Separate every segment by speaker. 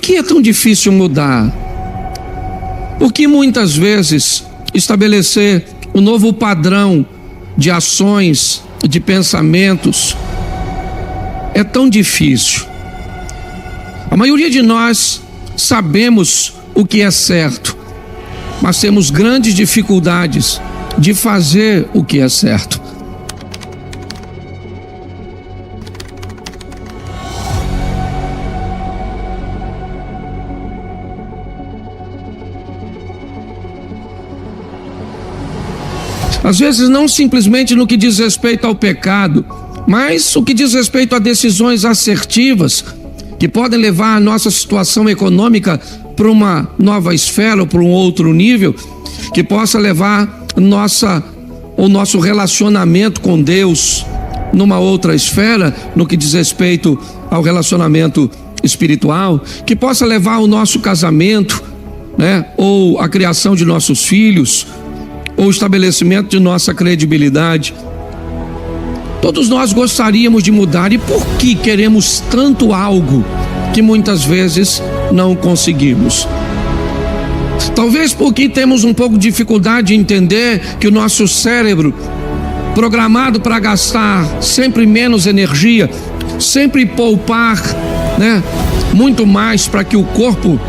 Speaker 1: que é tão difícil mudar? Porque muitas vezes estabelecer um novo padrão de ações, de pensamentos, é tão difícil. A maioria de nós sabemos o que é certo, mas temos grandes dificuldades de fazer o que é certo. Às vezes não simplesmente no que diz respeito ao pecado, mas o que diz respeito a decisões assertivas que podem levar a nossa situação econômica para uma nova esfera ou para um outro nível, que possa levar o nosso relacionamento com Deus numa outra esfera, no que diz respeito ao relacionamento espiritual, que possa levar o nosso casamento, ou a criação de nossos filhos, ou o estabelecimento de nossa credibilidade. Todos nós gostaríamos de mudar, e por que queremos tanto algo que muitas vezes não conseguimos? Talvez porque temos um pouco de dificuldade de entender que o nosso cérebro, programado para gastar sempre menos energia, sempre poupar, muito mais para que o corpo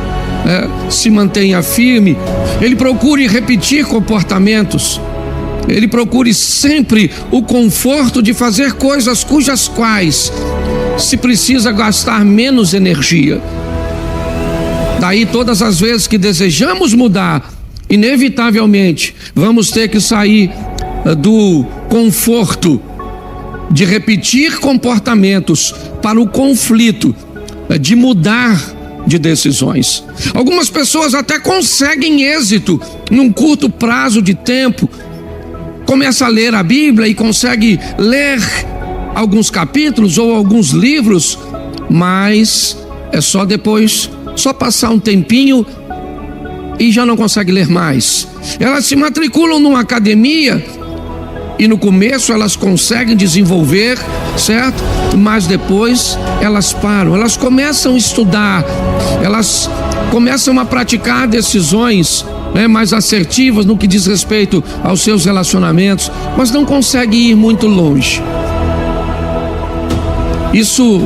Speaker 1: se mantenha firme, ele procure repetir comportamentos, ele procure sempre o conforto de fazer coisas cujas quais se precisa gastar menos energia. Daí todas as vezes que desejamos mudar, inevitavelmente vamos ter que sair do conforto de repetir comportamentos para o conflito de mudar de decisões. Algumas pessoas até conseguem êxito num curto prazo de tempo. Começa a ler a Bíblia e consegue ler alguns capítulos ou alguns livros, mas é só depois, só passar um tempinho e já não consegue ler mais. Elas se matriculam numa academia e no começo elas conseguem desenvolver, certo? Mas depois elas param, elas começam a estudar, elas começam a praticar decisões mais assertivas no que diz respeito aos seus relacionamentos, mas não conseguem ir muito longe. Isso,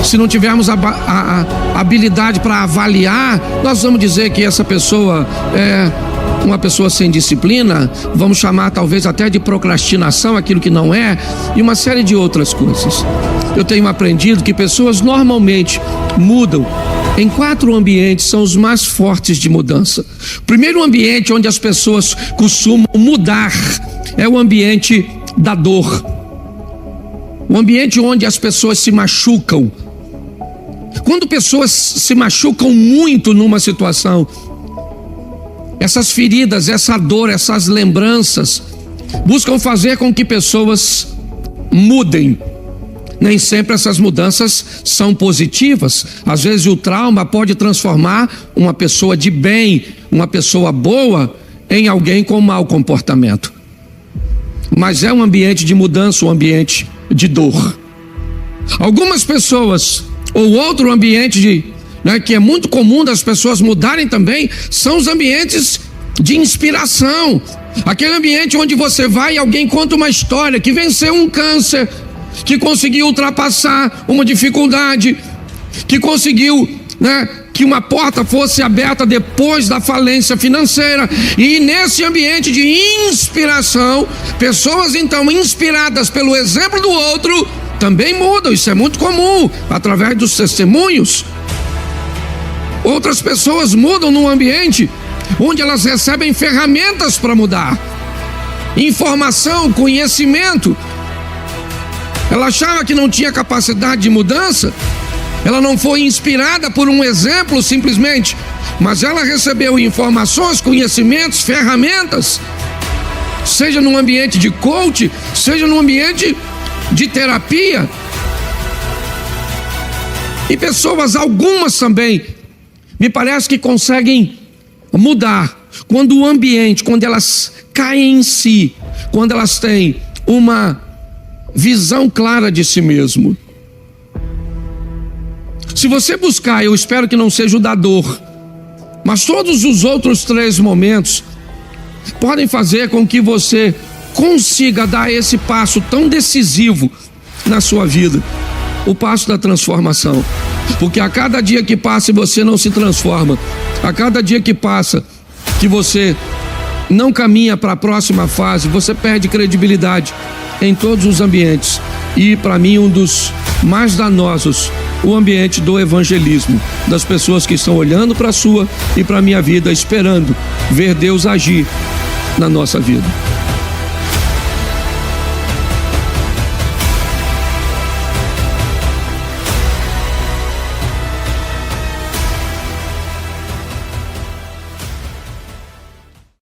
Speaker 1: se não tivermos a habilidade para avaliar, nós vamos dizer que essa pessoa é uma pessoa sem disciplina, vamos chamar talvez até de procrastinação, aquilo que não é, e uma série de outras coisas. Eu tenho aprendido que pessoas normalmente mudam em 4 ambientes, são os mais fortes de mudança. O primeiro ambiente onde as pessoas costumam mudar é o ambiente da dor, o ambiente onde as pessoas se machucam. Quando pessoas se machucam muito numa situação, essas feridas, essa dor, essas lembranças buscam fazer com que pessoas mudem. Nem sempre essas mudanças são positivas. Às vezes o trauma pode transformar uma pessoa de bem, uma pessoa boa, em alguém com mau comportamento. Mas é um ambiente de mudança, um ambiente de dor. Algumas pessoas, ou outro ambiente que é muito comum das pessoas mudarem também, são os ambientes de inspiração. Aquele ambiente onde você vai e alguém conta uma história, que venceu um câncer, que conseguiu ultrapassar uma dificuldade, que conseguiu, que uma porta fosse aberta depois da falência financeira. E nesse ambiente de inspiração, pessoas então inspiradas pelo exemplo do outro também mudam. Isso é muito comum, através dos testemunhos. Outras pessoas mudam num ambiente onde elas recebem ferramentas para mudar, informação, conhecimento. Ela achava que não tinha capacidade de mudança, ela não foi inspirada por um exemplo simplesmente, mas ela recebeu informações, conhecimentos, ferramentas, seja num ambiente de coach, seja num ambiente de terapia. E pessoas, algumas também, me parece que conseguem mudar quando o ambiente, quando elas caem em si, quando elas têm uma visão clara de si mesmo. Se você buscar, eu espero que não seja o da dor, mas todos os outros 3 momentos podem fazer com que você consiga dar esse passo tão decisivo na sua vida, o passo da transformação. Porque a cada dia que passa e você não se transforma, a cada dia que passa que você não caminha para a próxima fase, você perde credibilidade em todos os ambientes. E para mim um dos mais danosos, o ambiente do evangelismo, das pessoas que estão olhando para a sua e para a minha vida, esperando ver Deus agir na nossa vida.